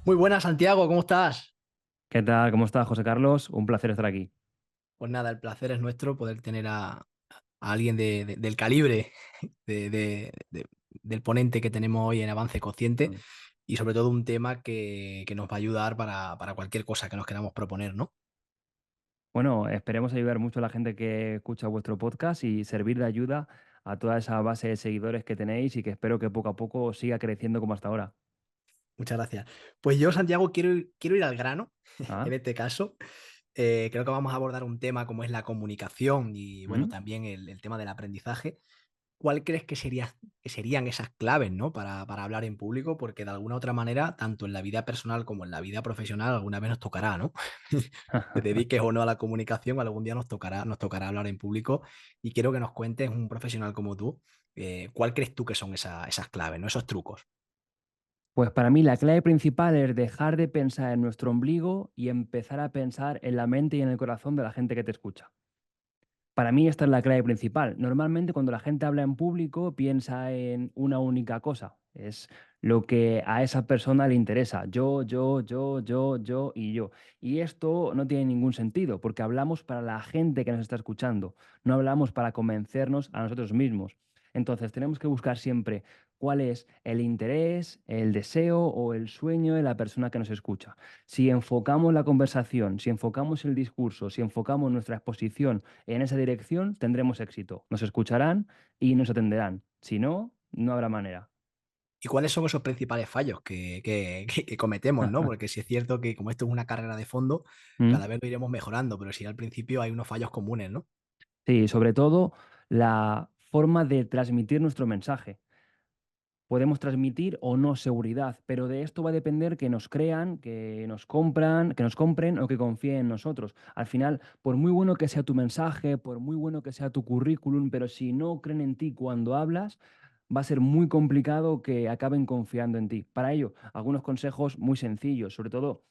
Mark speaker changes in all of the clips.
Speaker 1: Muy buenas, Santiago, ¿cómo estás?
Speaker 2: ¿Qué tal? ¿Cómo estás, José Carlos? Un placer estar aquí.
Speaker 1: Pues nada, el placer es nuestro poder tener a alguien del calibre del ponente que tenemos hoy en Avance Consciente
Speaker 2: Mm.
Speaker 1: y sobre todo un tema que nos va a ayudar para cualquier cosa que nos queramos proponer, ¿no?
Speaker 2: Bueno, esperemos ayudar mucho a la gente que escucha vuestro podcast y servir de ayuda a toda esa base de seguidores que tenéis y que espero que poco a poco siga creciendo como hasta ahora.
Speaker 1: Muchas gracias. Pues yo, Santiago, quiero ir al grano, en
Speaker 2: ¿Ah?
Speaker 1: este caso. Creo que vamos a abordar un tema como es la comunicación y, bueno,
Speaker 2: ¿Mm?
Speaker 1: también el tema del aprendizaje. ¿Cuál crees que serían esas claves, ¿no? Para hablar en público? Porque de alguna otra manera, tanto en la vida personal como en la vida profesional, alguna vez nos tocará, ¿no? Te dediques o no a la comunicación, algún día nos tocará hablar en público. Y quiero que nos cuentes, un profesional como tú, ¿cuál crees tú que son esas claves, ¿no? Esos trucos.
Speaker 2: Pues para mí la clave principal es dejar de pensar en nuestro ombligo y empezar a pensar en la mente y en el corazón de la gente que te escucha. Para mí esta es la clave principal. Normalmente cuando la gente habla en público piensa en una única cosa. Es lo que a esa persona le interesa. Yo y yo. Y esto no tiene ningún sentido porque hablamos para la gente que nos está escuchando. No hablamos para convencernos a nosotros mismos. Entonces tenemos que buscar siempre cuál es el interés, el deseo o el sueño de la persona que nos escucha. Si enfocamos la conversación, si enfocamos el discurso, si enfocamos nuestra exposición en esa dirección tendremos éxito. Nos escucharán y nos atenderán. Si no, no habrá manera.
Speaker 1: ¿Y cuáles son esos principales fallos que cometemos, ¿no? Porque sí es cierto que como esto es una carrera de fondo,
Speaker 2: ¿Mm?
Speaker 1: cada vez lo iremos mejorando, pero sí al principio hay unos fallos comunes, ¿no?
Speaker 2: Sí, sobre todo la forma de transmitir nuestro mensaje. Podemos transmitir o no seguridad, pero de esto va a depender que nos crean, que nos compren o que confíen en nosotros. Al final, por muy bueno que sea tu mensaje, por muy bueno que sea tu currículum, pero si no creen en ti cuando hablas, va a ser muy complicado que acaben confiando en ti. Para ello, algunos consejos muy sencillos, sobre todo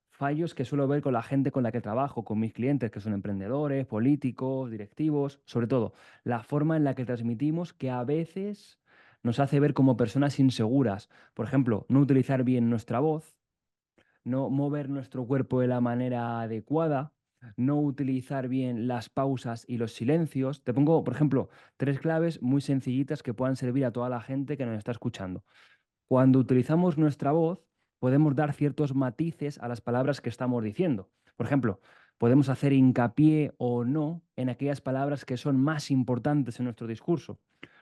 Speaker 2: fallos que suelo ver con la gente con la que trabajo, con mis clientes que son emprendedores, políticos, directivos, sobre todo la forma en la que transmitimos que a veces nos hace ver como personas inseguras. Por ejemplo, no utilizar bien nuestra voz, no mover nuestro cuerpo de la manera adecuada, no utilizar bien las pausas y los silencios. Te pongo, por ejemplo, tres claves muy sencillitas que puedan servir a toda la gente que nos está escuchando. Cuando utilizamos nuestra voz, podemos dar ciertos matices a las palabras que estamos diciendo. Por ejemplo, podemos hacer hincapié o no en aquellas palabras que son más importantes en nuestro discurso.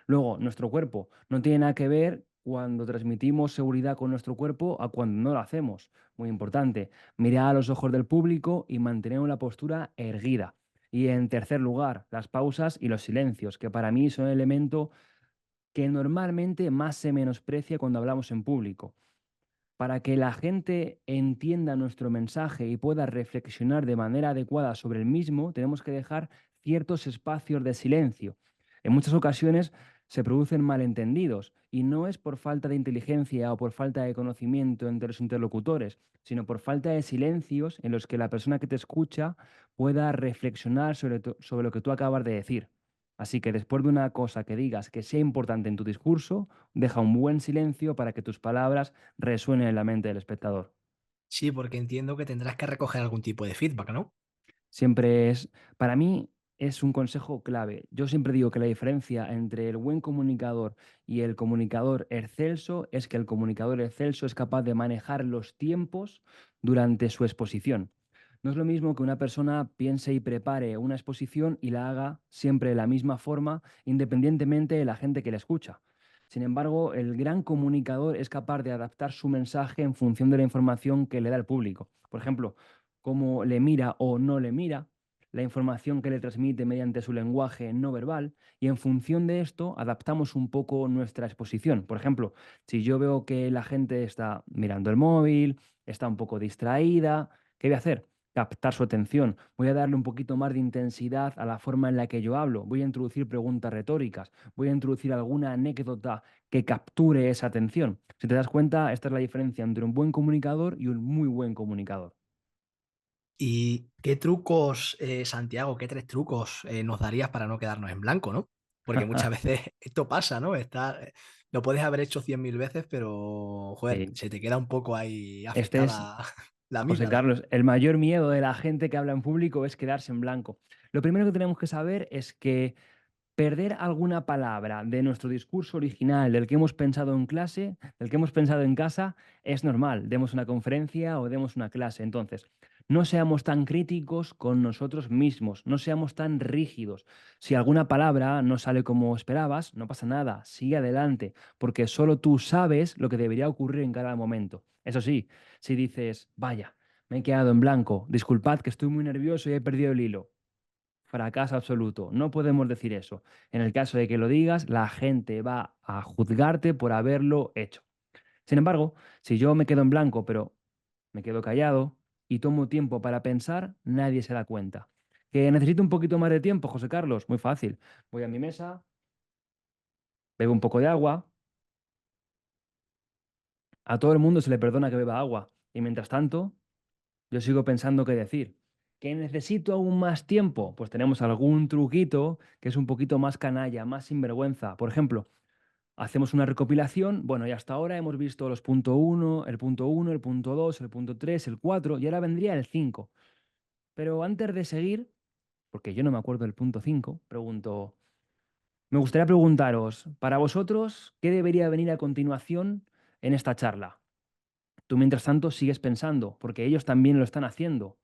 Speaker 2: Luego, nuestro cuerpo no tiene nada que ver cuando transmitimos seguridad con nuestro cuerpo a cuando no lo hacemos. Muy importante, mirar a los ojos del público y mantener una postura erguida. Y en tercer lugar, las pausas y los silencios, que para mí son el elemento que normalmente más se menosprecia cuando hablamos en público. Para que la gente entienda nuestro mensaje y pueda reflexionar de manera adecuada sobre el mismo, tenemos que dejar ciertos espacios de silencio. En muchas ocasiones se producen malentendidos y no es por falta de inteligencia o por falta de conocimiento entre los interlocutores, sino por falta de silencios en los que la persona que te escucha pueda reflexionar sobre lo que tú acabas de decir. Así que después de una cosa que digas que sea importante en tu discurso, deja un buen silencio para que tus palabras resuenen en la mente del espectador.
Speaker 1: Sí, porque entiendo que tendrás que recoger algún tipo de feedback, ¿no?
Speaker 2: Siempre es, para mí, es un consejo clave. Yo siempre digo que la diferencia entre el buen comunicador y el comunicador excelso es que el comunicador excelso es capaz de manejar los tiempos durante su exposición. No es lo mismo que una persona piense y prepare una exposición y la haga siempre de la misma forma, independientemente de la gente que la escucha. Sin embargo, el gran comunicador es capaz de adaptar su mensaje en función de la información que le da al público. Por ejemplo, cómo le mira o no le mira, la información que le transmite mediante su lenguaje no verbal, y en función de esto adaptamos un poco nuestra exposición. Por ejemplo, si yo veo que la gente está mirando el móvil, está un poco distraída, ¿qué voy a hacer? Captar su atención. Voy a darle un poquito más de intensidad a la forma en la que yo hablo. Voy a introducir preguntas retóricas. Voy a introducir alguna anécdota que capture esa atención. Si te das cuenta, esta es la diferencia entre un buen comunicador y un muy buen comunicador.
Speaker 1: ¿Y qué trucos, Santiago, qué tres trucos nos darías para no quedarnos en blanco, ¿no? Porque muchas veces esto pasa, ¿no? lo puedes haber hecho 100.000 veces, pero, joder,
Speaker 2: Sí.
Speaker 1: se te queda un poco ahí
Speaker 2: Este es,
Speaker 1: afectada la
Speaker 2: José
Speaker 1: amígdala.
Speaker 2: Carlos, el mayor miedo de la gente que habla en público es quedarse en blanco. Lo primero que tenemos que saber es que perder alguna palabra de nuestro discurso original, del que hemos pensado en clase, del que hemos pensado en casa, es normal. Demos una conferencia o demos una clase. Entonces, no seamos tan críticos con nosotros mismos, no seamos tan rígidos. Si alguna palabra no sale como esperabas, no pasa nada, sigue adelante, porque solo tú sabes lo que debería ocurrir en cada momento. Eso sí, si dices, vaya, me he quedado en blanco, disculpad que estoy muy nervioso y he perdido el hilo. Fracaso absoluto. No podemos decir eso. En el caso de que lo digas, la gente va a juzgarte por haberlo hecho. Sin embargo, si yo me quedo en blanco, pero me quedo callado y tomo tiempo para pensar, nadie se da cuenta. ¿Que necesito un poquito más de tiempo, José Carlos? Muy fácil. Voy a mi mesa, bebo un poco de agua. A todo el mundo se le perdona que beba agua. Y mientras tanto, yo sigo pensando qué decir. ¿Que necesito aún más tiempo? Pues tenemos algún truquito que es un poquito más canalla, más sinvergüenza. Por ejemplo, hacemos una recopilación. Bueno, y hasta ahora hemos visto los punto uno, el punto 2, el punto 3, el 4 y ahora vendría el 5. Pero antes de seguir, porque yo no me acuerdo del punto 5, me gustaría preguntaros, para vosotros, ¿qué debería venir a continuación en esta charla? Tú, mientras tanto, sigues pensando, porque ellos también lo están haciendo.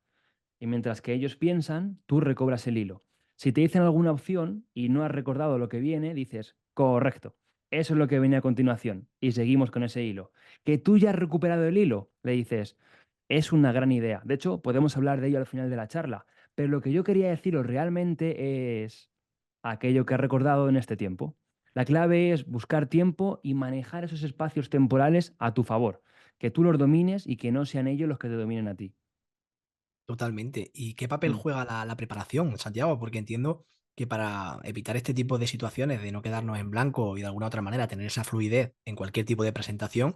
Speaker 2: Y mientras que ellos piensan, tú recobras el hilo. Si te dicen alguna opción y no has recordado lo que viene, dices, correcto, eso es lo que viene a continuación. Y seguimos con ese hilo. Que tú ya has recuperado el hilo, le dices, es una gran idea. De hecho, podemos hablar de ello al final de la charla. Pero lo que yo quería deciros realmente es aquello que has recordado en este tiempo. La clave es buscar tiempo y manejar esos espacios temporales a tu favor. Que tú los domines y que no sean ellos los que te dominen a ti.
Speaker 1: Totalmente. ¿Y qué papel
Speaker 2: Mm.
Speaker 1: juega la preparación, Santiago? Porque entiendo que para evitar este tipo de situaciones, de no quedarnos en blanco y de alguna otra manera tener esa fluidez en cualquier tipo de presentación,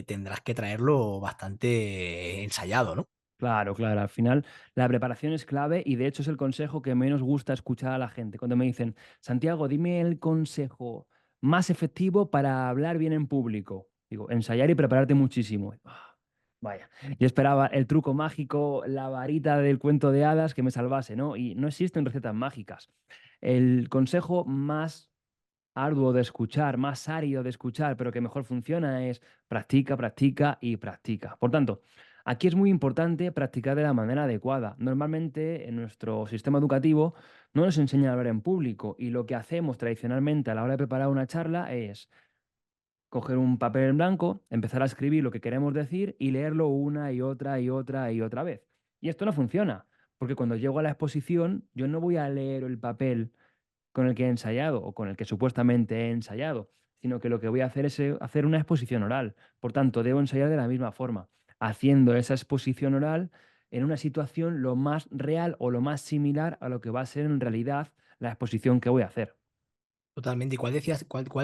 Speaker 1: tendrás que traerlo bastante ensayado, ¿no?
Speaker 2: Claro, claro. Al final, la preparación es clave y de hecho es el consejo que menos gusta escuchar a la gente. Cuando me dicen, Santiago, dime el consejo más efectivo para hablar bien en público. Digo, ensayar y prepararte muchísimo. Vaya, yo esperaba el truco mágico, la varita del cuento de hadas que me salvase, ¿no? Y no existen recetas mágicas. El consejo más arduo de escuchar, más árido de escuchar, pero que mejor funciona es practica, practica y practica. Por tanto, aquí es muy importante practicar de la manera adecuada. Normalmente en nuestro sistema educativo no nos enseñan a hablar en público y lo que hacemos tradicionalmente a la hora de preparar una charla es coger un papel en blanco, empezar a escribir lo que queremos decir y leerlo una y otra y otra y otra vez. Y esto no funciona, porque cuando llego a la exposición yo no voy a leer el papel con el que he ensayado o con el que supuestamente he ensayado, sino que lo que voy a hacer es hacer una exposición oral. Por tanto, debo ensayar de la misma forma, haciendo esa exposición oral en una situación lo más real o lo más similar a lo que va a ser en realidad la exposición que voy a hacer.
Speaker 1: Totalmente. ¿Y cuál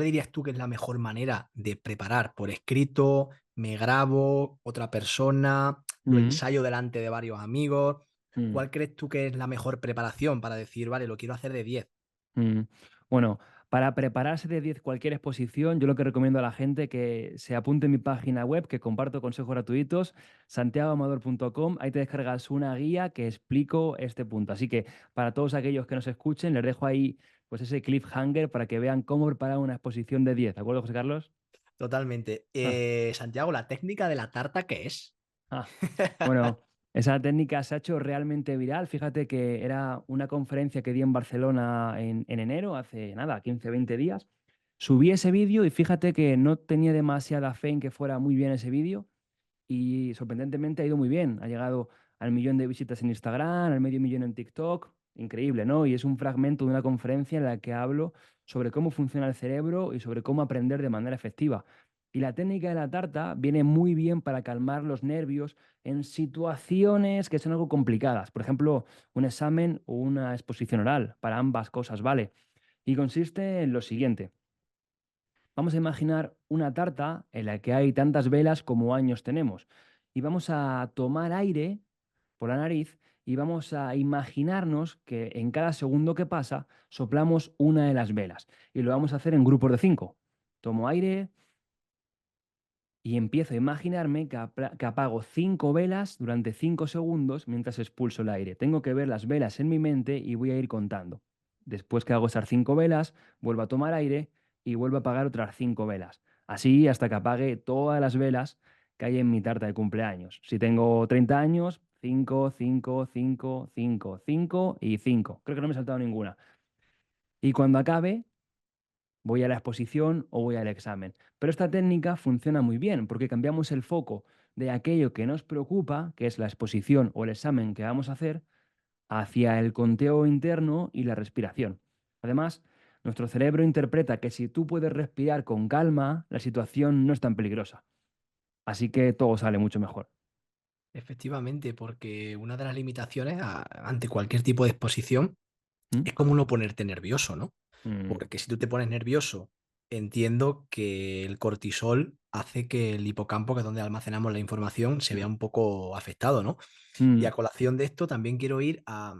Speaker 1: dirías tú que es la mejor manera de preparar? ¿Por escrito? ¿Me grabo? ¿Otra persona? ¿Lo
Speaker 2: Mm,
Speaker 1: ensayo delante de varios amigos?
Speaker 2: mm.
Speaker 1: ¿Cuál crees tú que es la mejor preparación para decir, vale, lo quiero hacer de 10?
Speaker 2: Mm. Bueno, para prepararse de 10 cualquier exposición, yo lo que recomiendo a la gente que se apunte en mi página web, que comparto consejos gratuitos, santiagoamador.com. Ahí te descargas una guía que explico este punto. Así que para todos aquellos que nos escuchen, les dejo ahí pues ese cliffhanger para que vean cómo preparar una exposición de 10. ¿De acuerdo, José Carlos?
Speaker 1: Totalmente.
Speaker 2: Ah,
Speaker 1: Santiago, ¿la técnica de la tarta qué es?
Speaker 2: ah. Bueno, esa técnica se ha hecho realmente viral. Fíjate que era una conferencia que di en Barcelona en enero, hace nada, 15, 20 días. Subí ese vídeo y fíjate que no tenía demasiada fe en que fuera muy bien ese vídeo y sorprendentemente ha ido muy bien. Ha llegado al millón de visitas en Instagram, al medio millón en TikTok. Increíble, ¿no? Y es un fragmento de una conferencia en la que hablo sobre cómo funciona el cerebro y sobre cómo aprender de manera efectiva. Y la técnica de la tarta viene muy bien para calmar los nervios en situaciones que son algo complicadas. Por ejemplo, un examen o una exposición oral. Para ambas cosas, ¿vale? Y consiste en lo siguiente. Vamos a imaginar una tarta en la que hay tantas velas como años tenemos. Y vamos a tomar aire por la nariz y vamos a imaginarnos que en cada segundo que pasa soplamos una de las velas. Y lo vamos a hacer en grupos de 5. tomo aire y empiezo a imaginarme que apago 5 velas durante 5 segundos mientras expulso el aire. Tengo que ver las velas en mi mente y voy a ir contando. Después que hago esas 5 velas, vuelvo a tomar aire y vuelvo a apagar otras 5 velas. Así hasta que apague todas las velas que hay en mi tarta de cumpleaños. Si tengo 30 años, 5, 5, 5, 5, 5 y 5. Creo que no me he saltado ninguna. Y cuando acabe, voy a la exposición o voy al examen. Pero esta técnica funciona muy bien porque cambiamos el foco de aquello que nos preocupa, que es la exposición o el examen que vamos a hacer, hacia el conteo interno y la respiración. Además, nuestro cerebro interpreta que si tú puedes respirar con calma, la situación no es tan peligrosa. Así que todo sale mucho mejor.
Speaker 1: Efectivamente, porque una de las limitaciones ante cualquier tipo de exposición
Speaker 2: ¿Mm?
Speaker 1: es como no ponerte nervioso, ¿no?
Speaker 2: Mm,
Speaker 1: Porque si tú te pones nervioso, entiendo que el cortisol hace que el hipocampo, que es donde almacenamos la información, se vea un poco afectado, ¿no? Y
Speaker 2: mm,
Speaker 1: a colación de esto también quiero ir a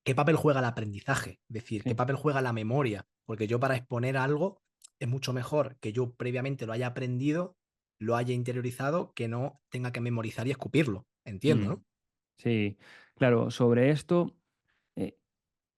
Speaker 1: qué papel juega el aprendizaje, es decir, qué
Speaker 2: sí.
Speaker 1: papel juega la memoria, porque yo para exponer algo es mucho mejor que yo previamente lo haya aprendido, lo haya interiorizado, que no tenga que memorizar y escupirlo, entiendo,
Speaker 2: Mm,
Speaker 1: ¿no?
Speaker 2: sí, claro, sobre esto eh,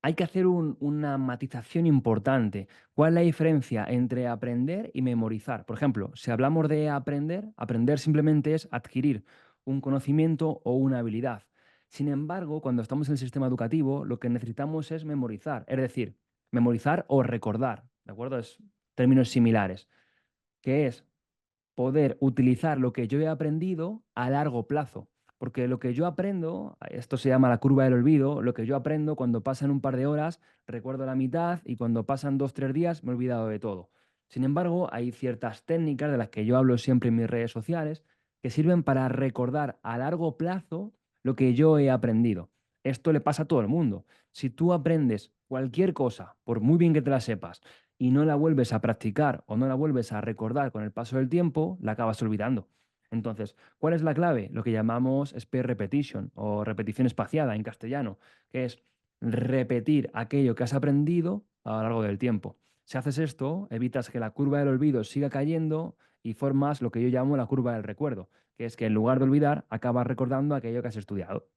Speaker 2: hay que hacer una matización importante. ¿Cuál es la diferencia entre aprender y memorizar? Por ejemplo, si hablamos de aprender, aprender simplemente es adquirir un conocimiento o una habilidad. Sin embargo, cuando estamos en el sistema educativo, lo que necesitamos es memorizar, es decir, memorizar o recordar, ¿de acuerdo? Es términos similares, que es poder utilizar lo que yo he aprendido a largo plazo. Porque lo que yo aprendo, esto se llama la curva del olvido, lo que yo aprendo cuando pasan un par de horas, recuerdo la mitad y cuando pasan 2, 3 días me he olvidado de todo. Sin embargo, hay ciertas técnicas de las que yo hablo siempre en mis redes sociales que sirven para recordar a largo plazo lo que yo he aprendido. Esto le pasa a todo el mundo. Si tú aprendes cualquier cosa, por muy bien que te la sepas, y no la vuelves a practicar o no la vuelves a recordar con el paso del tiempo, la acabas olvidando. Entonces, ¿cuál es la clave? Lo que llamamos speed repetition o repetición espaciada en castellano, que es repetir aquello que has aprendido a lo largo del tiempo. Si haces esto, evitas que la curva del olvido siga cayendo y formas lo que yo llamo la curva del recuerdo, que es que en lugar de olvidar, acabas recordando aquello que has estudiado.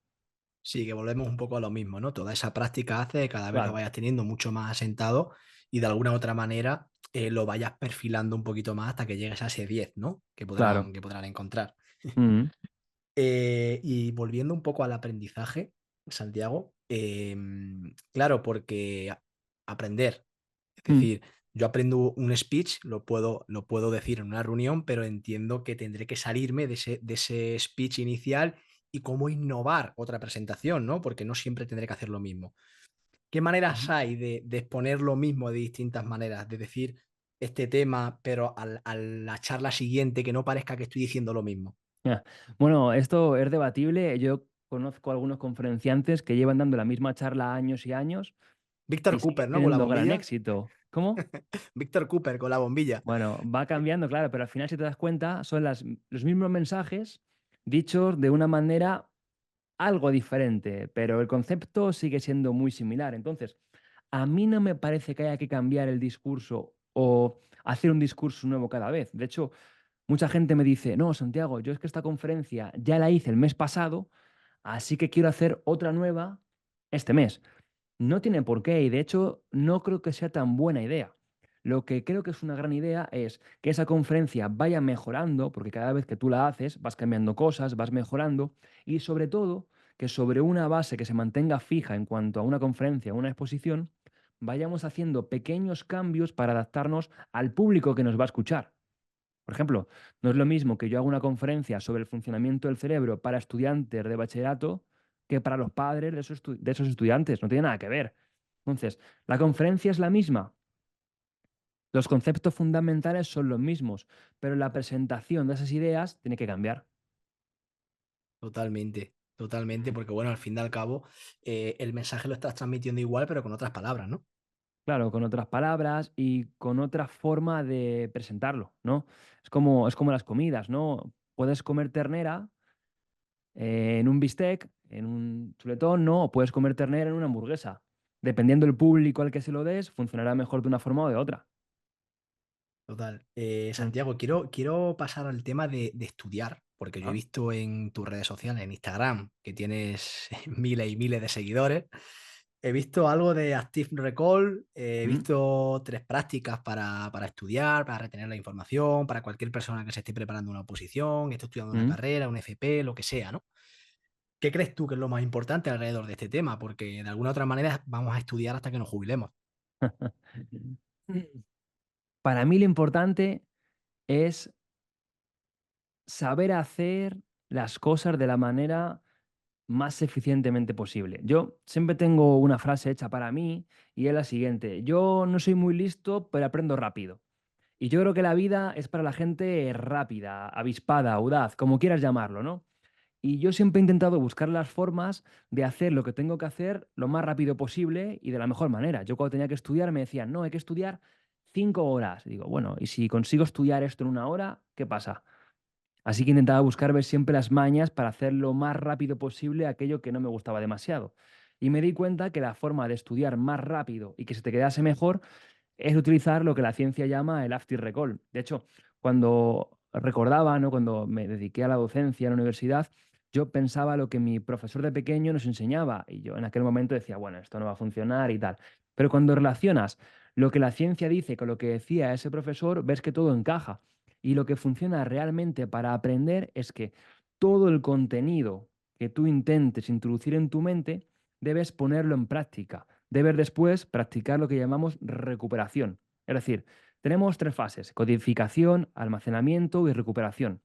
Speaker 1: Sí, que volvemos un poco a lo mismo, ¿no? Toda esa práctica hace que cada vez lo
Speaker 2: Claro,
Speaker 1: vayas teniendo mucho más asentado y de alguna u otra manera lo vayas perfilando un poquito más hasta que llegues a ese 10, ¿no?
Speaker 2: claro.
Speaker 1: Que podrán encontrar.
Speaker 2: Mm,
Speaker 1: Y volviendo un poco al aprendizaje, Santiago, claro, porque aprender, es
Speaker 2: mm,
Speaker 1: decir, yo aprendo un speech, lo puedo decir en una reunión, pero entiendo que tendré que salirme de ese speech inicial y cómo innovar otra presentación, ¿no? Porque no siempre tendré que hacer lo mismo. ¿Qué maneras
Speaker 2: ujú.
Speaker 1: hay de exponer lo mismo de distintas maneras? De decir este tema, pero a la charla siguiente que no parezca que estoy diciendo lo mismo.
Speaker 2: Ya. Bueno, esto es debatible. Yo conozco algunos conferenciantes que llevan dando la misma charla años y años
Speaker 1: Víctor
Speaker 2: y siguen
Speaker 1: Cooper, ¿no? Con la
Speaker 2: teniendo gran
Speaker 1: bombilla.
Speaker 2: éxito. ¿Cómo?
Speaker 1: Víctor Cooper con la bombilla.
Speaker 2: Bueno, va cambiando, claro, pero al final, si te das cuenta, son los mismos mensajes dichos de una manera algo diferente, pero el concepto sigue siendo muy similar. Entonces, a mí no me parece que haya que cambiar el discurso o hacer un discurso nuevo cada vez. De hecho, mucha gente me dice, no, Santiago, yo es que esta conferencia ya la hice el mes pasado, así que quiero hacer otra nueva este mes. No tiene por qué y de hecho no creo que sea tan buena idea. Lo que creo que es una gran idea es que esa conferencia vaya mejorando, porque cada vez que tú la haces vas cambiando cosas, vas mejorando y sobre todo que sobre una base que se mantenga fija en cuanto a una conferencia, una exposición, vayamos haciendo pequeños cambios para adaptarnos al público que nos va a escuchar. Por ejemplo, no es lo mismo que yo haga una conferencia sobre el funcionamiento del cerebro para estudiantes de bachillerato que para los padres de esos estudiantes. No tiene nada que ver. Entonces, la conferencia es la misma, los conceptos fundamentales son los mismos, pero la presentación de esas ideas tiene que cambiar.
Speaker 1: Totalmente, totalmente, porque bueno, al fin y al cabo, el mensaje lo estás transmitiendo igual, pero con otras palabras, ¿no?
Speaker 2: Claro, con otras palabras y con otra forma de presentarlo, ¿no? Es como las comidas, ¿no? Puedes comer ternera en un bistec, en un chuletón, no, o puedes comer ternera en una hamburguesa. Dependiendo del público al que se lo des, funcionará mejor de una forma o de otra.
Speaker 1: Total.
Speaker 2: Mm.
Speaker 1: Santiago, quiero pasar al tema de estudiar, porque yo he
Speaker 2: Ah,
Speaker 1: visto en tus redes sociales, en Instagram, que tienes miles y miles de seguidores. He visto algo de Active Recall, he
Speaker 2: mm,
Speaker 1: visto 3 prácticas para estudiar, para retener la información, para cualquier persona que se esté preparando una oposición, esté estudiando una
Speaker 2: mm.
Speaker 1: carrera, un FP, lo que sea, ¿no? ¿Qué crees tú que es lo más importante alrededor de este tema? Porque de alguna otra manera vamos a estudiar hasta que nos jubilemos.
Speaker 2: Para mí lo importante es saber hacer las cosas de la manera más eficientemente posible. Yo siempre tengo una frase hecha para mí y es la siguiente: yo no soy muy listo, pero aprendo rápido. Y yo creo que la vida es para la gente rápida, avispada, audaz, como quieras llamarlo, ¿no? Y yo siempre he intentado buscar las formas de hacer lo que tengo que hacer lo más rápido posible y de la mejor manera. Yo cuando tenía que estudiar me decían, no, hay que estudiar 5 horas. Y digo, bueno, ¿y si consigo estudiar esto en una hora, qué pasa? Así que intentaba buscar ver siempre las mañas para hacer lo más rápido posible aquello que no me gustaba demasiado. Y me di cuenta que la forma de estudiar más rápido y que se te quedase mejor es utilizar lo que la ciencia llama el after recall. De hecho, cuando recordaba, ¿no? Cuando me dediqué a la docencia en la universidad, yo pensaba lo que mi profesor de pequeño nos enseñaba y yo en aquel momento decía, bueno, esto no va a funcionar y tal. Pero cuando relacionas lo que la ciencia dice con lo que decía ese profesor, ves que todo encaja. Y lo que funciona realmente para aprender es que todo el contenido que tú intentes introducir en tu mente, debes ponerlo en práctica. Debes después practicar lo que llamamos recuperación. Es decir, tenemos 3 fases: codificación, almacenamiento y recuperación.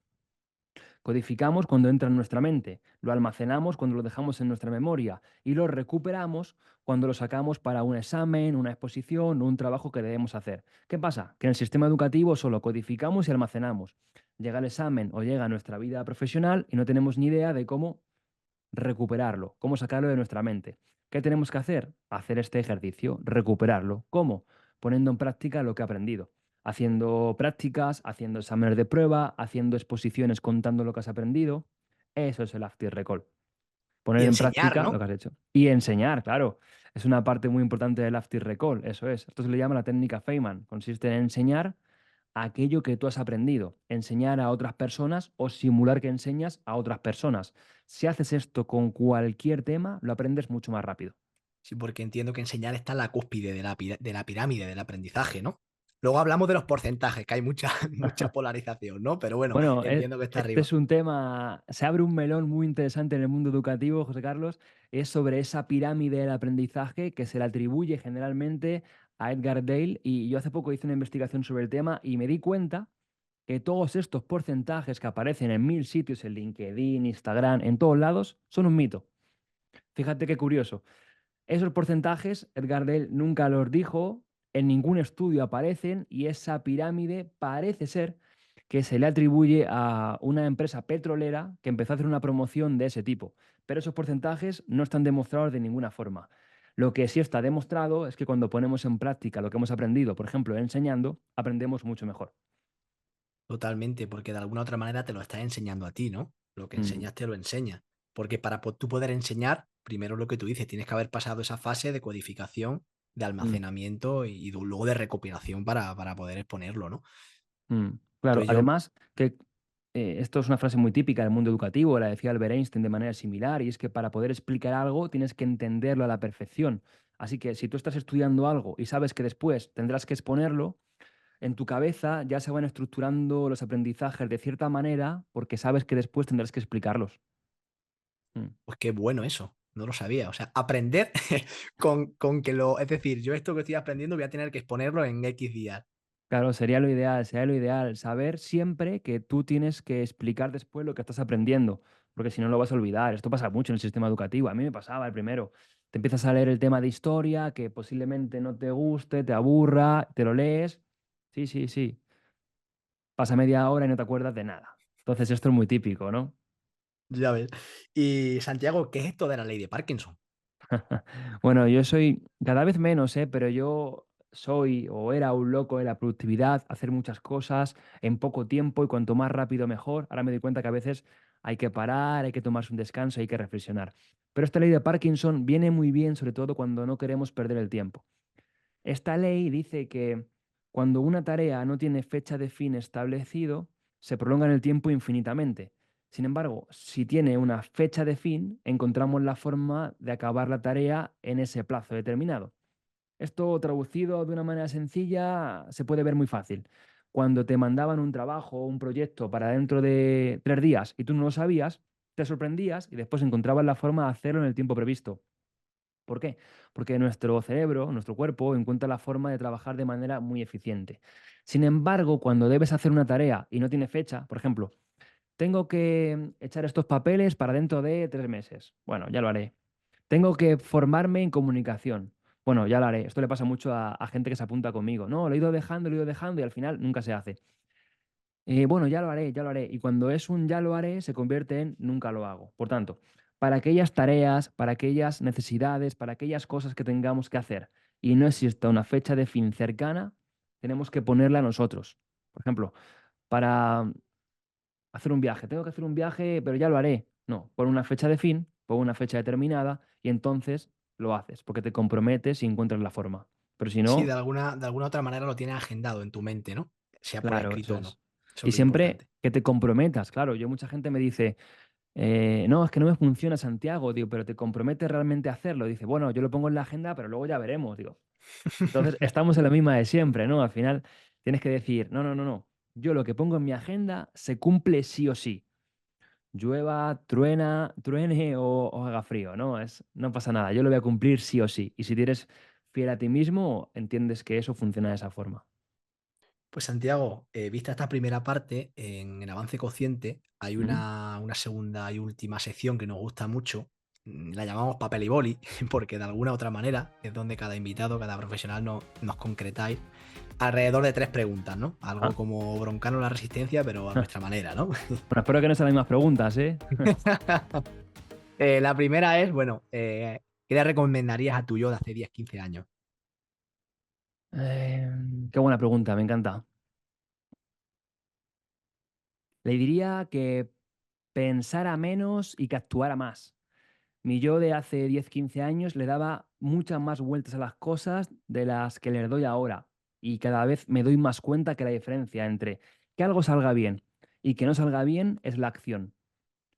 Speaker 2: Codificamos cuando entra en nuestra mente, lo almacenamos cuando lo dejamos en nuestra memoria y lo recuperamos cuando lo sacamos para un examen, una exposición o un trabajo que debemos hacer. ¿Qué pasa? Que en el sistema educativo solo codificamos y almacenamos. Llega el examen o llega nuestra vida profesional y no tenemos ni idea de cómo recuperarlo, cómo sacarlo de nuestra mente. ¿Qué tenemos que hacer? Hacer este ejercicio, recuperarlo. ¿Cómo? Poniendo en práctica lo que he aprendido. Haciendo prácticas, haciendo exámenes de prueba, haciendo exposiciones contando lo que has aprendido. Eso es el Active Recall.
Speaker 1: Y
Speaker 2: Poner en
Speaker 1: enseñar,
Speaker 2: práctica lo que
Speaker 1: ¿no?
Speaker 2: has hecho. Y enseñar, claro. Es una parte muy importante del Active Recall, eso es. Esto se le llama la técnica Feynman. Consiste en enseñar aquello que tú has aprendido, enseñar a otras personas o simular que enseñas a otras personas. Si haces esto con cualquier tema, lo aprendes mucho más rápido.
Speaker 1: Sí, porque entiendo que enseñar está en la cúspide de la pirámide del aprendizaje, ¿no? Luego hablamos de los porcentajes, que hay mucha, mucha polarización, ¿no? Pero bueno,
Speaker 2: Bueno,
Speaker 1: entiendo que está
Speaker 2: este
Speaker 1: arriba.
Speaker 2: es un tema, se abre un melón muy interesante en el mundo educativo, José Carlos, es sobre esa pirámide del aprendizaje que se le atribuye generalmente a Edgar Dale, y yo hace poco hice una investigación sobre el tema y me di cuenta que todos estos porcentajes que aparecen en 1000 sitios, en LinkedIn, Instagram, en todos lados, son un mito. Fíjate qué curioso. Esos porcentajes, Edgar Dale nunca los dijo, en ningún estudio aparecen y esa pirámide parece ser que se le atribuye a una empresa petrolera que empezó a hacer una promoción de ese tipo. Pero esos porcentajes no están demostrados de ninguna forma. Lo que sí está demostrado es que cuando ponemos en práctica lo que hemos aprendido, por ejemplo, enseñando, aprendemos mucho mejor.
Speaker 1: Totalmente, porque de alguna otra manera te lo estás enseñando a ti, ¿no? Lo que
Speaker 2: Mm,
Speaker 1: enseñas te lo enseña. Porque para tú poder enseñar, primero lo que tú dices, tienes que haber pasado esa fase de codificación, de
Speaker 2: mm.
Speaker 1: almacenamiento y luego de recopilación para poder exponerlo, ¿no?
Speaker 2: Claro,
Speaker 1: Entonces yo,
Speaker 2: además que esto es una frase muy típica del mundo educativo, la decía Albert Einstein de manera similar, y es que para poder explicar algo tienes que entenderlo a la perfección. Así que si tú estás estudiando algo y sabes que después tendrás que exponerlo, en tu cabeza ya se van estructurando los aprendizajes de cierta manera porque sabes que después tendrás que explicarlos. Mm.
Speaker 1: pues qué bueno eso, no lo sabía. O sea, aprender con que lo, es decir, yo esto que estoy aprendiendo voy a tener que exponerlo en X días.
Speaker 2: Claro, sería lo ideal, saber siempre que tú tienes que explicar después lo que estás aprendiendo, porque si no lo vas a olvidar. Esto pasa mucho en el sistema educativo. A mí me pasaba el primero. Te empiezas a leer el tema de historia, que posiblemente no te guste, te aburra, te lo lees. Sí, sí, sí. Pasa media hora y no te acuerdas de nada. Entonces esto es muy típico, ¿no?
Speaker 1: Ya ves. Y Santiago, ¿qué es esto de la ley de Parkinson?
Speaker 2: Bueno, yo soy cada vez menos, ¿eh? Pero yo soy o era un loco de la productividad, hacer muchas cosas en poco tiempo y cuanto más rápido mejor. Ahora me doy cuenta que a veces hay que parar, hay que tomarse un descanso, hay que reflexionar. Pero esta ley de Parkinson viene muy bien, sobre todo cuando no queremos perder el tiempo. Esta ley dice que Cuando una tarea no tiene fecha de fin establecido, se prolonga en el tiempo infinitamente. Sin embargo, si tiene una fecha de fin, encontramos la forma de acabar la tarea en ese plazo determinado. Esto traducido de una manera sencilla se puede ver muy fácil. Cuando te mandaban un trabajo o un proyecto para dentro de 3 días y tú no lo sabías, te sorprendías y después encontrabas la forma de hacerlo en el tiempo previsto. ¿Por qué? Porque nuestro cerebro, nuestro cuerpo, encuentra la forma de trabajar de manera muy eficiente. Sin embargo, cuando debes hacer una tarea y no tiene fecha, por ejemplo, tengo que echar estos papeles para dentro de 3 meses. Bueno, ya lo haré. Tengo que formarme en comunicación. Bueno, ya lo haré. Esto le pasa mucho a gente que se apunta conmigo. No, lo he ido dejando y al final nunca se hace. Bueno, ya lo haré, ya lo haré. Y cuando es un ya lo haré, se convierte en nunca lo hago. Por tanto, para aquellas tareas, para aquellas necesidades, para aquellas cosas que tengamos que hacer y no exista una fecha de fin cercana, tenemos que ponerla nosotros. Por ejemplo, para hacer un viaje. Tengo que hacer un viaje, pero ya lo haré. No, pon una fecha de fin, pon una fecha determinada y entonces lo haces, porque te comprometes y encuentras la forma. Pero si
Speaker 1: Sí,
Speaker 2: no,
Speaker 1: de alguna otra manera lo tienes agendado en tu mente, ¿no? Sea por
Speaker 2: claro,
Speaker 1: escrito
Speaker 2: eso
Speaker 1: o no.
Speaker 2: es.
Speaker 1: Eso
Speaker 2: Y
Speaker 1: es lo
Speaker 2: siempre
Speaker 1: importante.
Speaker 2: que te comprometas, claro. Yo mucha gente me dice, no, es que no me funciona Santiago, digo, pero te comprometes realmente a hacerlo. Dice, bueno, yo lo pongo en la agenda, pero luego ya veremos, digo. Entonces, estamos en la misma de siempre, ¿no? Al final tienes que decir, no, no, no, no. Yo lo que pongo en mi agenda se cumple sí o sí. Llueva, truene o haga frío, ¿no? No pasa nada, yo lo voy a cumplir sí o sí. Y si eres fiel a ti mismo, entiendes que eso funciona de esa forma.
Speaker 1: Pues Santiago, vista esta primera parte, en Avance Consciente hay
Speaker 2: ¿Mm?
Speaker 1: una segunda y última sección que nos gusta mucho. La llamamos papel y boli, porque de alguna otra manera es donde cada invitado, cada profesional nos concretáis alrededor de 3 preguntas, ¿no? Algo
Speaker 2: Ajá.
Speaker 1: como Broncano la Resistencia, pero a nuestra manera, ¿no?
Speaker 2: Bueno, espero que no sean las mismas preguntas, ¿eh?
Speaker 1: La primera es, bueno, ¿qué le recomendarías a tu yo de hace 10, 15 años?
Speaker 2: Qué buena pregunta, me encanta. Le diría que pensara menos y que actuara más. Mi yo de hace 10, 15 años le daba muchas más vueltas a las cosas de las que le doy ahora. Y cada vez me doy más cuenta que la diferencia entre que algo salga bien y que no salga bien es la acción.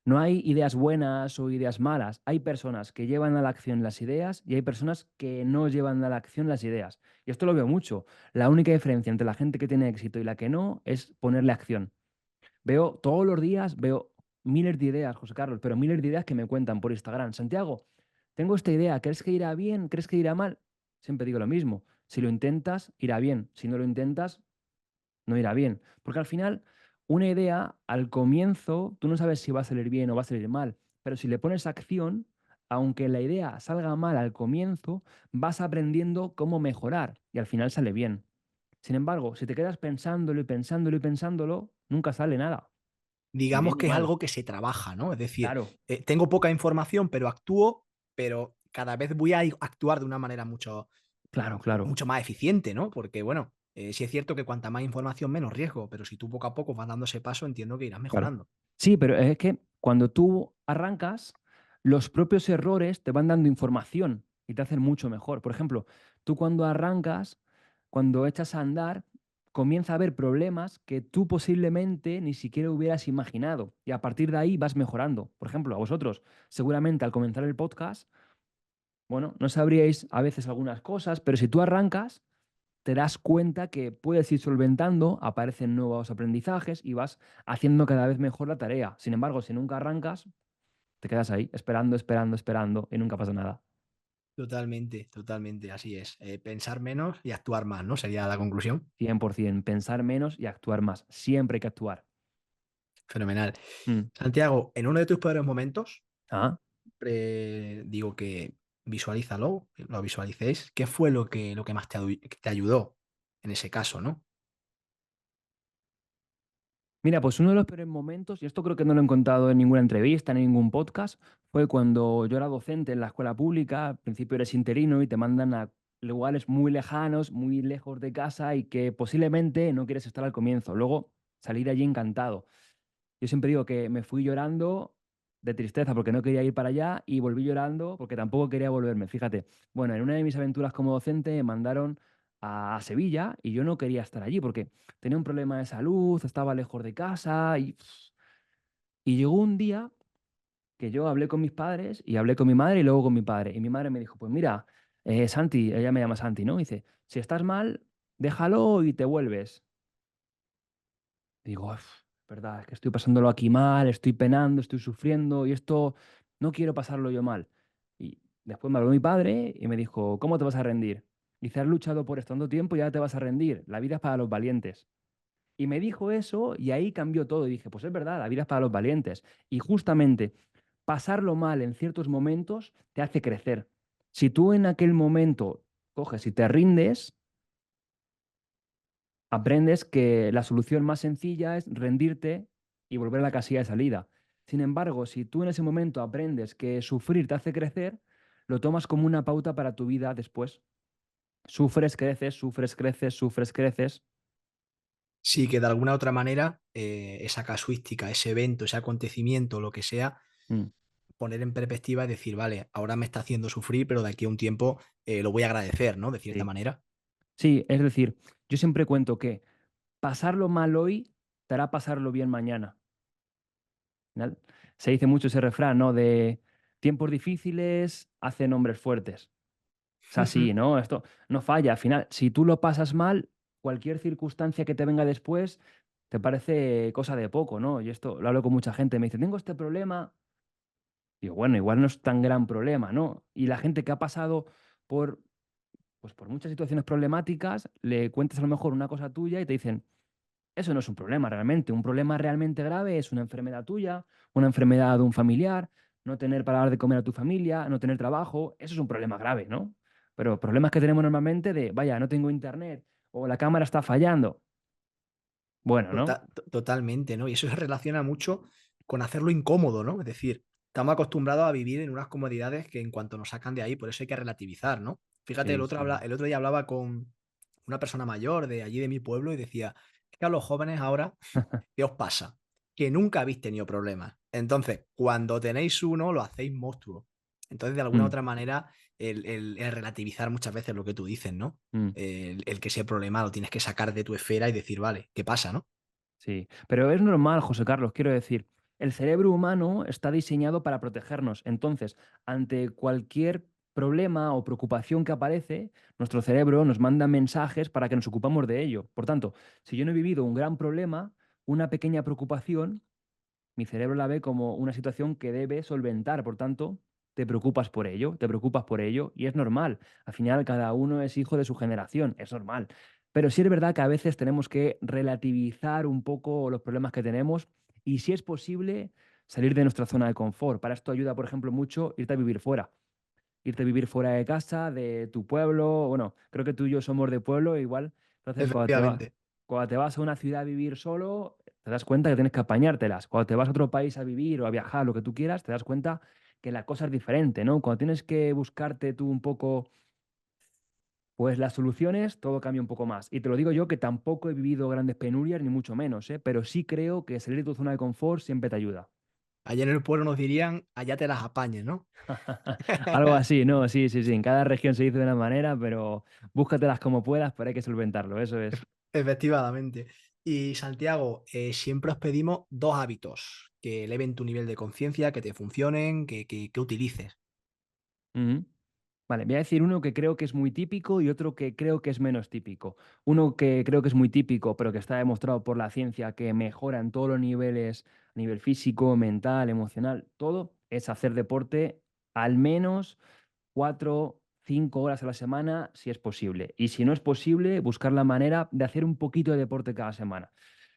Speaker 2: No hay ideas buenas o ideas malas. Hay personas que llevan a la acción las ideas y hay personas que no llevan a la acción las ideas. Y esto lo veo mucho. La única diferencia entre la gente que tiene éxito y la que no es ponerle acción. Veo todos los días, veo miles de ideas, José Carlos, pero miles de ideas que me cuentan por Instagram. Santiago, tengo esta idea, ¿crees que irá bien? ¿Crees que irá mal? Siempre digo lo mismo. Si lo intentas, irá bien. Si no lo intentas, no irá bien. Porque al final, una idea, al comienzo, tú no sabes si va a salir bien o va a salir mal. Pero si le pones acción, aunque la idea salga mal al comienzo, vas aprendiendo cómo mejorar y al final sale bien. Sin embargo, si te quedas pensándolo y pensándolo y pensándolo, nunca sale nada, ni
Speaker 1: Digamos
Speaker 2: bien ni
Speaker 1: que es
Speaker 2: mal.
Speaker 1: algo que se trabaja, ¿no? Es decir,
Speaker 2: Claro,
Speaker 1: tengo poca información, pero actúo, pero cada vez voy a actuar de una manera
Speaker 2: claro, claro,
Speaker 1: mucho más eficiente, ¿no? Porque, bueno, sí es cierto que cuanta más información, menos riesgo, pero si tú poco a poco vas dando ese paso, entiendo que irás
Speaker 2: claro.
Speaker 1: mejorando.
Speaker 2: Sí, pero es que cuando tú arrancas, los propios errores te van dando información y te hacen mucho mejor. Por ejemplo, tú cuando arrancas, cuando echas a andar, comienza a haber problemas que tú posiblemente ni siquiera hubieras imaginado. Y a partir de ahí vas mejorando. Por ejemplo, a vosotros, seguramente al comenzar el podcast, bueno, no sabríais a veces algunas cosas, pero si tú arrancas, te das cuenta que puedes ir solventando, aparecen nuevos aprendizajes y vas haciendo cada vez mejor la tarea. Sin embargo, si nunca arrancas, te quedas ahí, esperando, esperando, esperando y nunca pasa nada.
Speaker 1: Totalmente, totalmente, así es. Pensar menos y actuar más, ¿no? Sería la conclusión.
Speaker 2: 100%, pensar menos y actuar más. Siempre hay que actuar.
Speaker 1: Fenomenal.
Speaker 2: Mm.
Speaker 1: Santiago, en uno de tus peores momentos,
Speaker 2: Ah,
Speaker 1: digo que visualízalo, lo visualicéis. ¿Qué fue lo que más te ayudó en ese caso, ¿no?
Speaker 2: mira, pues uno de los peores momentos, y esto creo que no lo he contado en ninguna entrevista, en ningún podcast, fue cuando yo era docente en la escuela pública. Al principio eres interino y te mandan a lugares muy lejanos, muy lejos de casa y que posiblemente no quieres estar al comienzo. Luego salir allí encantado. Yo siempre digo que me fui llorando de tristeza porque no quería ir para allá y volví llorando porque tampoco quería volverme. Fíjate, bueno, en una de mis aventuras como docente me mandaron a Sevilla y yo no quería estar allí porque tenía un problema de salud, estaba lejos de casa y llegó un día que yo hablé con mis padres y hablé con mi madre y luego con mi padre. Y mi madre me dijo, pues mira, Santi, ella me llama Santi, ¿no? Dice, si estás mal, déjalo y te vuelves. Digo, "Uf, verdad, es que estoy pasándolo aquí mal, estoy penando, estoy sufriendo y esto no quiero pasarlo yo mal". Y después me habló mi padre y me dijo, ¿cómo te vas a rendir? Dice, has luchado por esto tanto tiempo y ya te vas a rendir. La vida es para los valientes. Y me dijo eso y ahí cambió todo. Y dije, pues es verdad, la vida es para los valientes. Y justamente pasarlo mal en ciertos momentos te hace crecer. Si tú en aquel momento coges y te rindes, aprendes que la solución más sencilla es rendirte y volver a la casilla de salida. Sin embargo, si tú en ese momento aprendes que sufrir te hace crecer, lo tomas como una pauta para tu vida después. Sufres, creces, sufres, creces, sufres, creces.
Speaker 1: Sí, que de alguna otra manera esa casuística, ese evento, ese acontecimiento, lo que sea,
Speaker 2: Mm,
Speaker 1: poner en perspectiva y decir, vale, ahora me está haciendo sufrir, pero de aquí a un tiempo lo voy a agradecer, ¿no? De cierta
Speaker 2: sí.
Speaker 1: manera.
Speaker 2: Sí, es decir, yo siempre cuento que pasarlo mal hoy te hará pasarlo bien mañana. Al final, se dice mucho ese refrán, ¿no? De tiempos difíciles hacen hombres fuertes. Es así, ¿no? Esto no falla. Al final, si tú lo pasas mal, cualquier circunstancia que te venga después te parece cosa de poco, ¿no? Y esto lo hablo con mucha gente. Me dice, tengo este problema. Digo, bueno, igual no es tan gran problema, ¿no? Y la gente que ha pasado por, pues, por muchas situaciones problemáticas, le cuentas a lo mejor una cosa tuya y te dicen, eso no es un problema realmente. Un problema realmente grave es una enfermedad tuya, una enfermedad de un familiar, no tener para dar de comer a tu familia, no tener trabajo. Eso es un problema grave, ¿no? Pero problemas que tenemos normalmente de, vaya, no tengo internet o la cámara está fallando. Bueno, ¿no?
Speaker 1: Totalmente, ¿no? Y eso se relaciona mucho con hacerlo incómodo, ¿no? Es decir, estamos acostumbrados a vivir en unas comodidades que en cuanto nos sacan de ahí, por eso hay que relativizar, ¿no? Fíjate,
Speaker 2: Sí, sí.
Speaker 1: el otro día hablaba con una persona mayor de allí de mi pueblo y decía, es que a los jóvenes ahora, ¿qué os pasa? Que nunca habéis tenido problemas. Entonces, cuando tenéis uno, lo hacéis monstruo. Entonces, de alguna u
Speaker 2: Mm,
Speaker 1: otra manera, el relativizar muchas veces lo que tú dices, ¿no?
Speaker 2: mm.
Speaker 1: El que ese problema lo tienes que sacar de tu esfera y decir, vale, ¿qué pasa, no?
Speaker 2: Sí, pero es normal, José Carlos, quiero decir, el cerebro humano está diseñado para protegernos. Entonces, ante cualquier problema o preocupación que aparece, nuestro cerebro nos manda mensajes para que nos ocupamos de ello. Por tanto, si yo no he vivido un gran problema, una pequeña preocupación, mi cerebro la ve como una situación que debe solventar. Por tanto, te preocupas por ello, te preocupas por ello, y es normal. Al final, cada uno es hijo de su generación, es normal. Pero sí es verdad que a veces tenemos que relativizar un poco los problemas que tenemos y, si es posible, salir de nuestra zona de confort. Para esto ayuda, por ejemplo, mucho irte a vivir fuera. Irte a vivir fuera de casa, de tu pueblo. Bueno, creo que tú y yo somos de pueblo igual. Entonces,
Speaker 1: Efectivamente.
Speaker 2: cuando te vas a una ciudad a vivir solo, te das cuenta que tienes que apañártelas. Cuando te vas a otro país a vivir o a viajar, lo que tú quieras, te das cuenta que la cosa es diferente, ¿no? Cuando tienes que buscarte tú un poco, pues las soluciones, todo cambia un poco más. Y te lo digo yo que tampoco he vivido grandes penurias, ni mucho menos, ¿eh? Pero sí creo que salir de tu zona de confort siempre te ayuda.
Speaker 1: Allá en el pueblo nos dirían, allá te las apañes, ¿no?
Speaker 2: Algo así, ¿no? Sí, sí, sí. En cada región se dice de una manera, pero búscatelas como puedas, pero hay que solventarlo, eso es.
Speaker 1: Efectivamente. Y Santiago, siempre os pedimos dos hábitos que eleven tu nivel de conciencia, que te funcionen, que utilices.
Speaker 2: Ujú. Vale, voy a decir uno que creo que es muy típico y otro que creo que es menos típico. Uno que creo que es muy típico, pero que está demostrado por la ciencia que mejora en todos los niveles, a nivel físico, mental, emocional, todo, es hacer deporte al menos 4, 5 horas a la semana, si es posible. Y si no es posible, buscar la manera de hacer un poquito de deporte cada semana.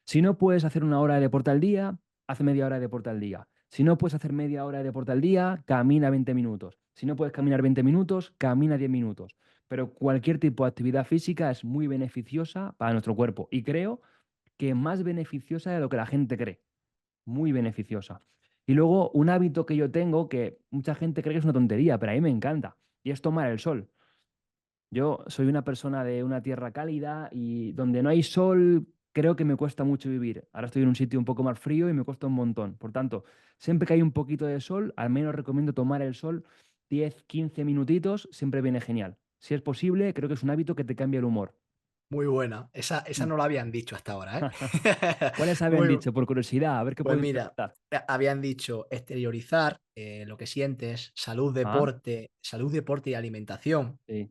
Speaker 2: Si no puedes hacer una hora de deporte al día, haz media hora de deporte al día. Si no puedes hacer media hora de deporte al día, camina 20 minutos. Si no puedes caminar 20 minutos, camina 10 minutos. Pero cualquier tipo de actividad física es muy beneficiosa para nuestro cuerpo y creo que más beneficiosa de lo que la gente cree. Muy beneficiosa. Y luego un hábito que yo tengo que mucha gente cree que es una tontería, pero a mí me encanta, y es tomar el sol. Yo soy una persona de una tierra cálida y donde no hay sol creo que me cuesta mucho vivir. Ahora estoy en un sitio un poco más frío y me cuesta un montón. Por tanto, siempre que hay un poquito de sol, al menos recomiendo tomar el sol 10, 15 minutitos, siempre viene genial. Si es posible, creo que es un hábito que te cambia el humor.
Speaker 1: Muy buena. Esa
Speaker 2: Mm.
Speaker 1: no la habían dicho hasta ahora, ¿eh?
Speaker 2: ¿Cuáles habían
Speaker 1: Muy,
Speaker 2: dicho? Por curiosidad, a ver qué
Speaker 1: pues
Speaker 2: puedo
Speaker 1: mira,
Speaker 2: interpretar.
Speaker 1: habían dicho exteriorizar lo que sientes,
Speaker 2: Ah,
Speaker 1: salud, deporte y alimentación,
Speaker 2: sí,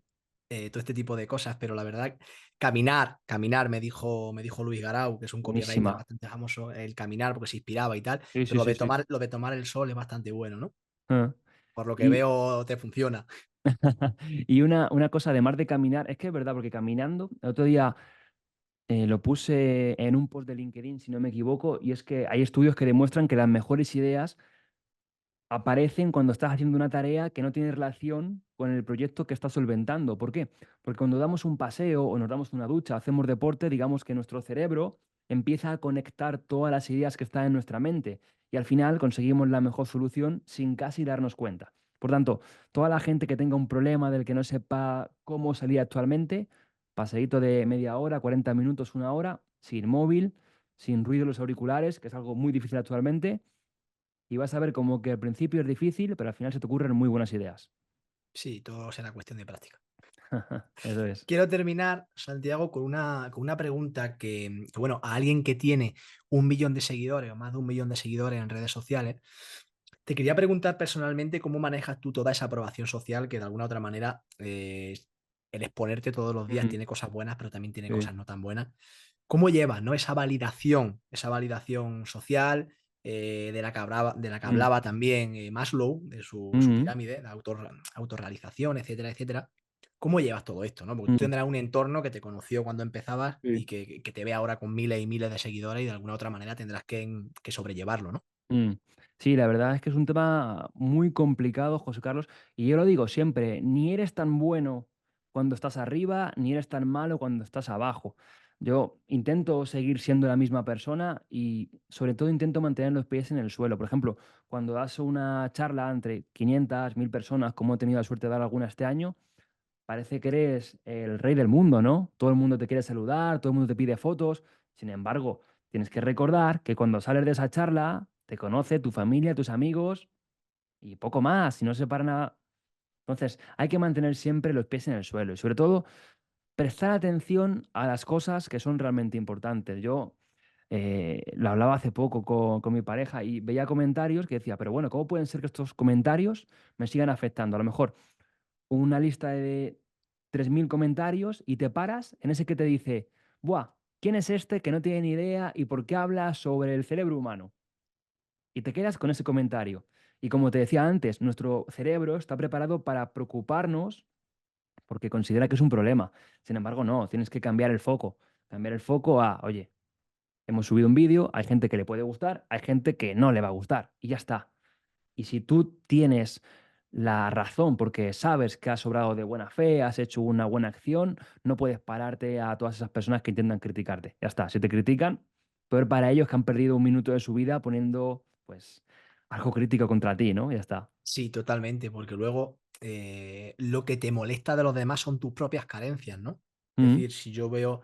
Speaker 1: todo este tipo de cosas, pero la verdad, caminar, me dijo Luis Garau, que es un copywriter
Speaker 2: buenísima.
Speaker 1: bastante famoso, el caminar porque se inspiraba y tal,
Speaker 2: Sí,
Speaker 1: pero
Speaker 2: sí, sí, sí.
Speaker 1: lo de tomar el sol es bastante bueno, ¿no?
Speaker 2: Ah.
Speaker 1: Por lo que
Speaker 2: Y,
Speaker 1: veo, te funciona.
Speaker 2: y una cosa, además de caminar, es que es verdad, porque caminando, el otro día lo puse en un post de LinkedIn, si no me equivoco, y es que hay estudios que demuestran que las mejores ideas aparecen cuando estás haciendo una tarea que no tiene relación con el proyecto que estás solventando. ¿Por qué? Porque cuando damos un paseo o nos damos una ducha, hacemos deporte, digamos que nuestro cerebro empieza a conectar todas las ideas que están en nuestra mente y al final conseguimos la mejor solución sin casi darnos cuenta. Por tanto, toda la gente que tenga un problema del que no sepa cómo salir actualmente, paseíto de media hora, 40 minutos, una hora, sin móvil, sin ruido en los auriculares, que es algo muy difícil actualmente, y vas a ver como que al principio es difícil, pero al final se te ocurren muy buenas ideas.
Speaker 1: Sí, todo será cuestión de práctica.
Speaker 2: Eso es.
Speaker 1: Quiero terminar, Santiago, con una pregunta bueno, a alguien que tiene 1 millón de seguidores o más de 1 millón de seguidores en redes sociales, te quería preguntar personalmente cómo manejas tú toda esa aprobación social que de alguna otra manera el exponerte todos los días
Speaker 2: Mm,
Speaker 1: tiene cosas buenas, pero también tiene
Speaker 2: sí.
Speaker 1: cosas no tan buenas. ¿Cómo llevas, no, esa validación social de la que
Speaker 2: Mm,
Speaker 1: hablaba también Maslow, de su
Speaker 2: mm,
Speaker 1: pirámide, de autorrealización, etcétera, etcétera? ¿Cómo llevas todo esto, no? Porque tú
Speaker 2: mm,
Speaker 1: tendrás un entorno que te conoció cuando empezabas y
Speaker 2: sí.
Speaker 1: que te ve ahora con miles y miles de seguidores y de alguna otra manera tendrás que sobrellevarlo, ¿no?
Speaker 2: Mm. Sí, la verdad es que es un tema muy complicado, José Carlos, y yo lo digo siempre, ni eres tan bueno cuando estás arriba, ni eres tan malo cuando estás abajo. Yo intento seguir siendo la misma persona y sobre todo intento mantener los pies en el suelo. Por ejemplo, cuando das una charla entre 500, 1000 personas, como he tenido la suerte de dar alguna este año, parece que eres el rey del mundo, ¿no? Todo el mundo te quiere saludar, todo el mundo te pide fotos. Sin embargo, tienes que recordar que cuando sales de esa charla, te conoce tu familia, tus amigos y poco más, si no se para nada. Entonces, hay que mantener siempre los pies en el suelo y sobre todo prestar atención a las cosas que son realmente importantes. Yo lo hablaba hace poco con mi pareja y veía comentarios que decía, pero bueno, ¿cómo pueden ser que estos comentarios me sigan afectando? A lo mejor una lista de 3000 comentarios y te paras en ese que te dice, buah, ¿quién es este que no tiene ni idea y por qué habla sobre el cerebro humano? Y te quedas con ese comentario. Y como te decía antes, nuestro cerebro está preparado para preocuparnos porque considera que es un problema. Sin embargo, no, tienes que cambiar el foco. Cambiar el foco a, oye, hemos subido un vídeo, hay gente que le puede gustar, hay gente que no le va a gustar. Y ya está. Y si tú tienes la razón porque sabes que has sobrado de buena fe, has hecho una buena acción, no puedes pararte a todas esas personas que intentan criticarte. Ya está. Si te critican, peor para ellos que han perdido un minuto de su vida poniendo, pues, algo crítico contra ti, ¿no? Ya está.
Speaker 1: Sí, totalmente, porque luego lo que te molesta de los demás son tus propias carencias, ¿no? Es
Speaker 2: Mm,
Speaker 1: decir, si yo veo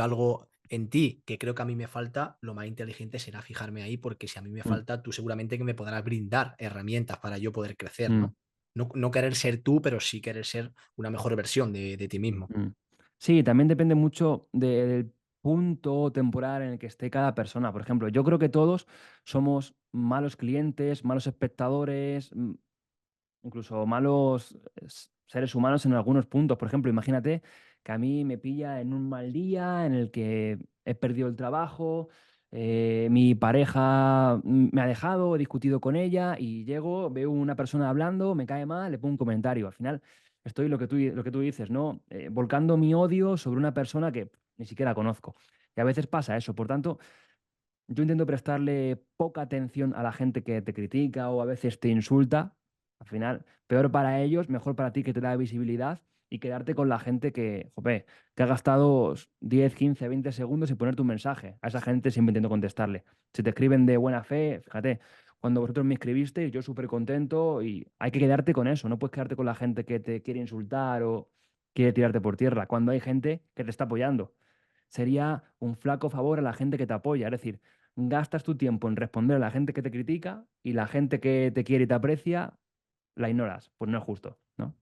Speaker 1: algo en ti que creo que a mí me falta, lo más inteligente será fijarme ahí, porque si a mí me
Speaker 2: mm,
Speaker 1: falta, tú seguramente que me podrás brindar herramientas para yo poder crecer,
Speaker 2: mm.
Speaker 1: ¿no? No querer ser tú, pero sí querer ser una mejor versión de ti mismo.
Speaker 2: Mm. Sí, también depende mucho del punto temporal en el que esté cada persona. Por ejemplo, yo creo que todos somos malos clientes, malos espectadores, incluso malos seres humanos en algunos puntos. Por ejemplo, imagínate que a mí me pilla en un mal día en el que he perdido el trabajo, mi pareja me ha dejado, he discutido con ella y llego, veo una persona hablando, me cae mal, le pongo un comentario. Al final estoy lo que tú dices, ¿no? Volcando mi odio sobre una persona que ni siquiera conozco. Y a veces pasa eso. Por tanto, yo intento prestarle poca atención a la gente que te critica o a veces te insulta. Al final, peor para ellos, mejor para ti que te da visibilidad y quedarte con la gente que, jope, que ha gastado 10, 15, 20 segundos en ponerte un mensaje. A esa gente siempre intento contestarle. Si te escriben de buena fe, fíjate, cuando vosotros me escribisteis, yo súper contento y hay que quedarte con eso. No puedes quedarte con la gente que te quiere insultar o quiere tirarte por tierra, cuando hay gente que te está apoyando. Sería un flaco favor a la gente que te apoya. Es decir, gastas tu tiempo en responder a la gente que te critica y la gente que te quiere y te aprecia la ignoras. Pues no es justo, ¿no?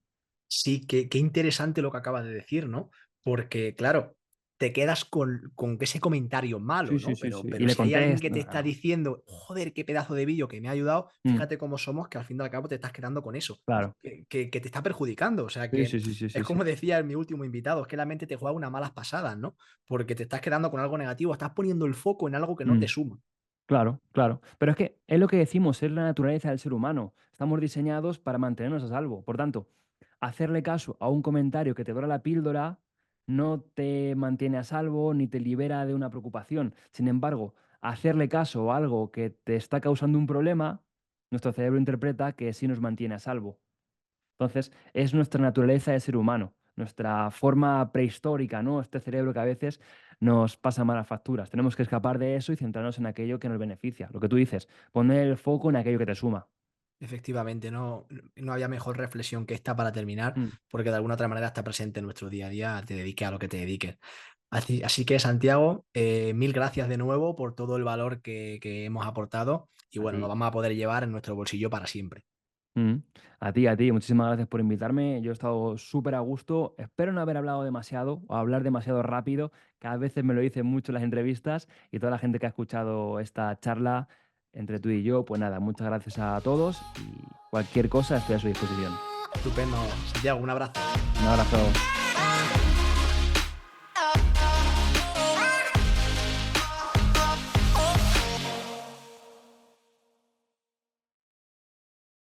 Speaker 1: Sí, qué interesante lo que acabas de decir, ¿no? Porque, claro, te quedas con ese comentario malo,
Speaker 2: Sí, sí,
Speaker 1: ¿no?
Speaker 2: sí, sí. Y
Speaker 1: Pero
Speaker 2: le
Speaker 1: si hay alguien
Speaker 2: contesto,
Speaker 1: que te está
Speaker 2: claro.
Speaker 1: diciendo, joder, qué pedazo de vídeo que me ha ayudado,
Speaker 2: Mm,
Speaker 1: fíjate cómo somos, que al fin y al cabo te estás quedando con eso,
Speaker 2: claro.
Speaker 1: que te está perjudicando. O sea
Speaker 2: Sí,
Speaker 1: que
Speaker 2: sí, sí, sí,
Speaker 1: es
Speaker 2: sí, sí.
Speaker 1: como decía mi último invitado, es que la mente te juega unas malas pasadas, ¿no? Porque te estás quedando con algo negativo, estás poniendo el foco en algo que no te
Speaker 2: Mm.
Speaker 1: suma.
Speaker 2: Claro, claro. Pero es que es lo que decimos, es la naturaleza del ser humano. Estamos diseñados para mantenernos a salvo. Por tanto, hacerle caso a un comentario que te dora la píldora no te mantiene a salvo ni te libera de una preocupación. Sin embargo, hacerle caso a algo que te está causando un problema, nuestro cerebro interpreta que sí nos mantiene a salvo. Entonces, es nuestra naturaleza de ser humano, nuestra forma prehistórica, ¿no? Este cerebro que a veces nos pasa malas facturas. Tenemos que escapar de eso y centrarnos en aquello que nos beneficia. Lo que tú dices, poner el foco en aquello que te suma.
Speaker 1: Efectivamente, no había mejor reflexión que esta para terminar,
Speaker 2: Mm,
Speaker 1: porque de alguna otra manera está presente en nuestro día a día, te dediques a lo que te dediques. Así que, Santiago, mil gracias de nuevo por todo el valor que hemos aportado y
Speaker 2: a
Speaker 1: bueno, lo
Speaker 2: ti.
Speaker 1: vamos a poder llevar en nuestro bolsillo para siempre.
Speaker 2: Mm, a ti, a ti. Muchísimas gracias por invitarme. Yo he estado súper a gusto. Espero no haber hablado demasiado o hablar demasiado rápido, que a veces me lo dicen mucho en las entrevistas y toda la gente que ha escuchado esta charla entre tú y yo, pues nada, muchas gracias a todos y cualquier cosa estoy a su disposición.
Speaker 1: Estupendo, Santiago, un abrazo.
Speaker 2: Un abrazo.